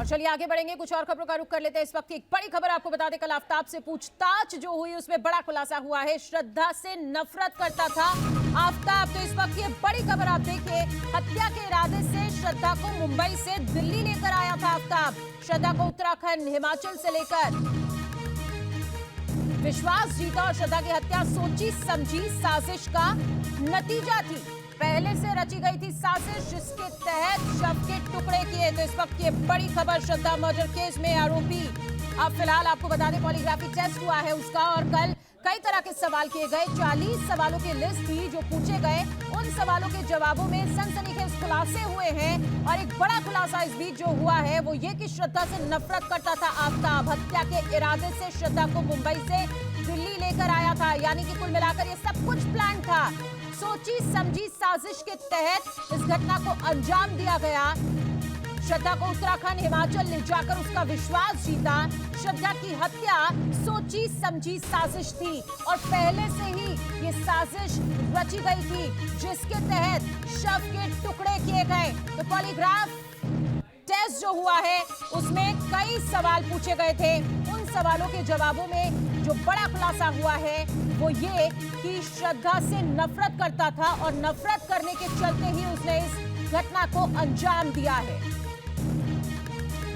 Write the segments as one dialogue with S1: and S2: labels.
S1: और चलिए आगे बढ़ेंगे, कुछ और खबरों का रुख कर लेते हैं। इस वक्त की एक बड़ी खबर आपको बता दें, कल आफ्ताब से पूछताछ जो हुई उसमें बड़ा खुलासा हुआ है। श्रद्धा से नफरत करता था आफ्ताब। तो इस वक्त की बड़ी खबर आप देखिए, हत्या के इरादे से श्रद्धा को मुंबई से दिल्ली लेकर आया था आफ्ताब। श्रद्धा को उत्तराखंड, हिमाचल से लेकर विश्वास जीता और श्रद्धा की हत्या सोची समझी साजिश का नतीजा थी। पहले से रची गई थी साजिश, जिसके तहत शव के टुकड़े किए। तो इस वक्त की बड़ी खबर, श्रद्धा मर्डर केस में आरोपी, अब फिलहाल आपको बता दें पॉलीग्राफी टेस्ट हुआ है उसका, और कल कई तरह के सवाल किए गए। 40 सवालों की लिस्ट थी जो पूछे गए। उन सवालों के जवाबों में सनसनीखेज खुलासे हुए हैं, और एक बड़ा खुलासा इस बीच जो हुआ है वो ये कि श्रद्धा से नफरत करता था आफ्ताब। हत्या के इरादे से श्रद्धा को मुंबई से दिल्ली लेकर आया था, यानी कि कुल मिलाकर ये सब कुछ प्लान था। सोची समझी साजिश के तहत इस घटना को अंजाम दिया गया। श्रद्धा को उत्तराखंड, हिमाचल ले जाकर उसका विश्वास जीता। श्रद्धा की हत्या सोची समझी साजिश थी, और पहले से ही ये साजिश रची गई थी, जिसके तहत शव के टुकड़े किए गए। तो पॉलीग्राफ टेस्ट जो हुआ है उसमें कई सवाल पूछे गए थे। उन सवालों के जवाबों में जो बड़ा खुलासा हुआ है वो ये कि श्रद्धा से नफरत करता था, और नफरत करने के चलते ही उसने इस घटना को अंजाम दिया है।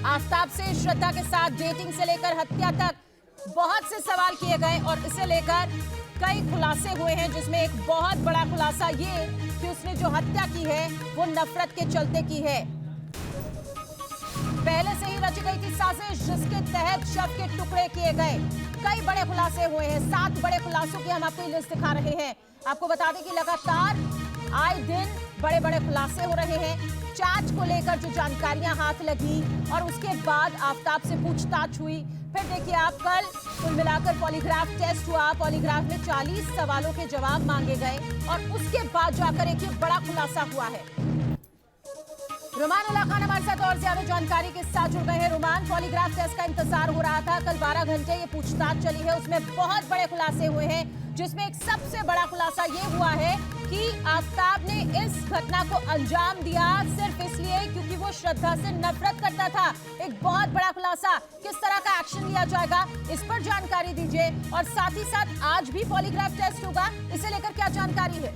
S1: आफ्ताब से श्रद्धा के साथ डेटिंग से लेकर हत्या तक बहुत से सवाल किए गए, और इसे लेकर कई खुलासे हुए हैं, जिसमें एक बहुत बड़ा खुलासा ये कि उसने जो हत्या की है वो नफरत के चलते की है। पहले से ही रची गई थी साजिश, जिसके तहत शव के टुकड़े किए गए। कई बड़े खुलासे हुए हैं, 7 बड़े खुलासों की हम आपको लिस्ट दिखा रहे हैं। आपको बता दें कि लगातार आए दिन बड़े बड़े खुलासे हो रहे हैं। जांच को लेकर जो जानकारियां हाथ लगी और उसके बाद आफ्ताब से पूछताछ हुई। फिर देखिए आप, कल कुल मिलाकर पॉलीग्राफ टेस्ट हुआ। पॉलीग्राफ में 40 सवालों के जवाब मांगे गए, और उसके बाद जाकर एक बड़ा खुलासा हुआ है। रुमान उल्ला खान हमारे साथ और ज्यादा जानकारी के साथ जुड़ गए हैं। रुमान, पॉलीग्राफ टेस्ट का इंतजार हो रहा था, कल 12 घंटे ये पूछताछ चली है, उसमें बहुत बड़े खुलासे हुए हैं, जिसमें एक सबसे बड़ा खुलासा ये हुआ है कि आफ्ताब ने इस घटना को अंजाम दिया सिर्फ इसलिए क्योंकि वो श्रद्धा से नफरत करता था। एक बहुत बड़ा खुलासा, किस तरह का एक्शन लिया जाएगा इस पर जानकारी दीजिए, और साथ ही साथ आज भी पॉलीग्राफ टेस्ट होगा, इसे लेकर क्या जानकारी है?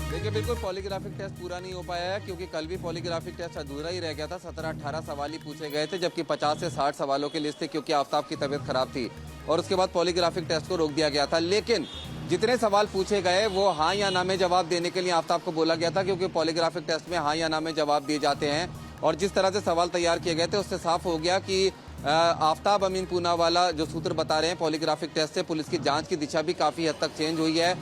S2: देखिए, बिल्कुल पॉलीग्राफिक टेस्ट पूरा नहीं हो पाया है, क्योंकि कल भी पॉलीग्राफिक टेस्ट अधूरा ही रह गया था। 17-18 सवाल ही पूछे गए थे, जबकि 50 से 60 सवालों की लिस्ट थी, क्योंकि आफ्ताब की तबीयत खराब थी और उसके बाद पॉलीग्राफिक टेस्ट को रोक दिया गया था। लेकिन जितने सवाल पूछे गए वो हाँ या ना में जवाब देने के लिए आफ्ताब को बोला गया था, क्योंकि पॉलीग्राफिक टेस्ट में हाँ या ना में जवाब दिए जाते हैं। और जिस तरह से सवाल तैयार किए गए थे उससे साफ हो गया कि आफ्ताब अमीन पूनावाला जो सूत्र बता रहे हैं, पॉलीग्राफिक टेस्ट से पुलिस की जांच की दिशा भी काफी हद तक चेंज हुई है।